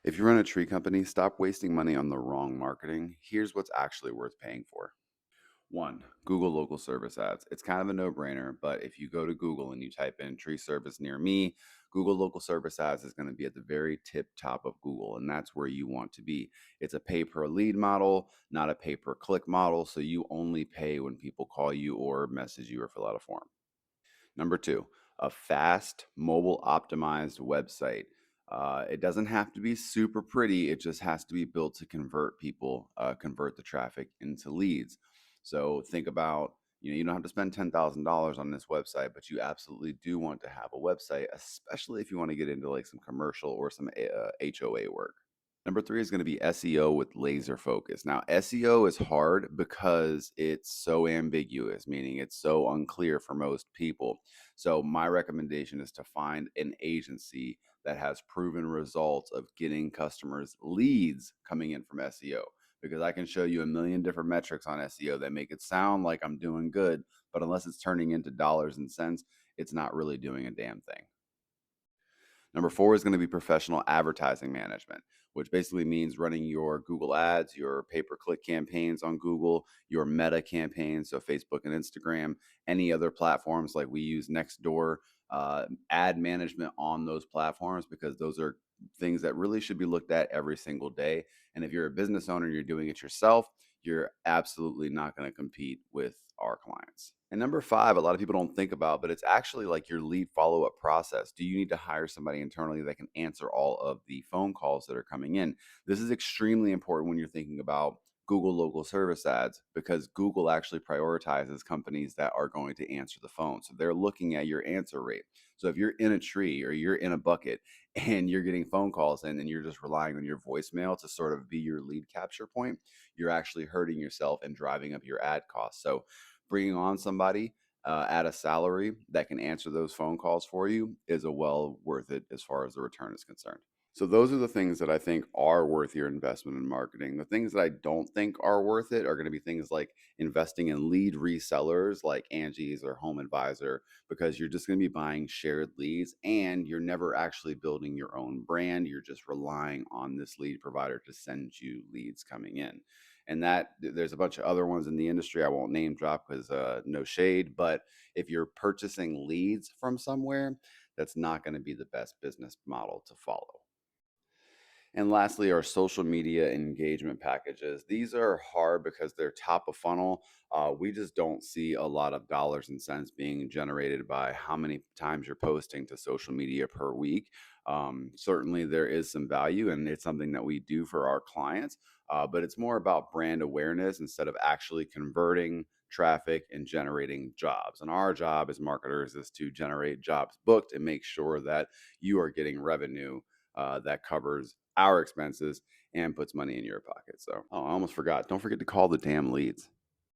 If you run a tree company, stop wasting money on the wrong marketing. Here's what's actually worth paying for. One, Google local service ads. It's kind of a no brainer, but if you go to Google and you type in tree service near me, Google local service ads is going to be at the very tip top of Google, and that's where you want to be. It's a pay per lead model, not a pay per click model. So you only pay when people call you or message you or fill out a form. Number two, a fast, mobile optimized website. It doesn't have to be super pretty. It just has to be built to convert people, convert the traffic into leads. So think about, you don't have to spend $10,000 on this website, but you absolutely do want to have a website, especially if you want to get into like some commercial or some HOA work. Number three is going to be SEO with laser focus. Now, SEO is hard because it's so ambiguous, meaning it's so unclear for most people. So, my recommendation is to find an agency that has proven results of getting customers leads coming in from SEO. Because I can show you a million different metrics on SEO that make it sound like I'm doing good, but unless it's turning into dollars and cents, it's not really doing a damn thing. Number four is going to be professional advertising management, which basically means running your Google ads, your pay per click campaigns on Google, your meta campaigns, so Facebook and Instagram, any other platforms like we use Nextdoor, ad management on those platforms, because those are things that really should be looked at every single day. And if you're a business owner, you're doing it yourself, you're absolutely not going to compete with our clients. And number five, a lot of people don't think about, but it's actually like your lead follow up process. Do you need to hire somebody internally that can answer all of the phone calls that are coming in? This is extremely important when you're thinking about Google local service ads, because Google actually prioritizes companies that are going to answer the phone. So they're looking at your answer rate. So if you're in a tree or you're in a bucket and you're getting phone calls in and you're just relying on your voicemail to sort of be your lead capture point, you're actually hurting yourself and driving up your ad costs. So bringing on somebody at a salary that can answer those phone calls for you is a well worth it as far as the return is concerned. So those are the things that I think are worth your investment in marketing. The things that I don't think are worth it are going to be things like investing in lead resellers like Angie's or Home Advisor, because you're just going to be buying shared leads and you're never actually building your own brand. You're just relying on this lead provider to send you leads coming in. And that there's a bunch of other ones in the industry I won't name drop because no shade, but if you're purchasing leads from somewhere, that's not going to be the best business model to follow. And lastly, our social media engagement packages. These are hard because they're top of funnel. We just don't see a lot of dollars and cents being generated by how many times you're posting to social media per week. Certainly, there is some value, and it's something that we do for our clients, but it's more about brand awareness instead of actually converting traffic and generating jobs. And our job as marketers is to generate jobs booked and make sure that you are getting revenue that covers our expenses and puts money in your pocket. So, oh, I almost forgot. Don't forget to call the damn leads.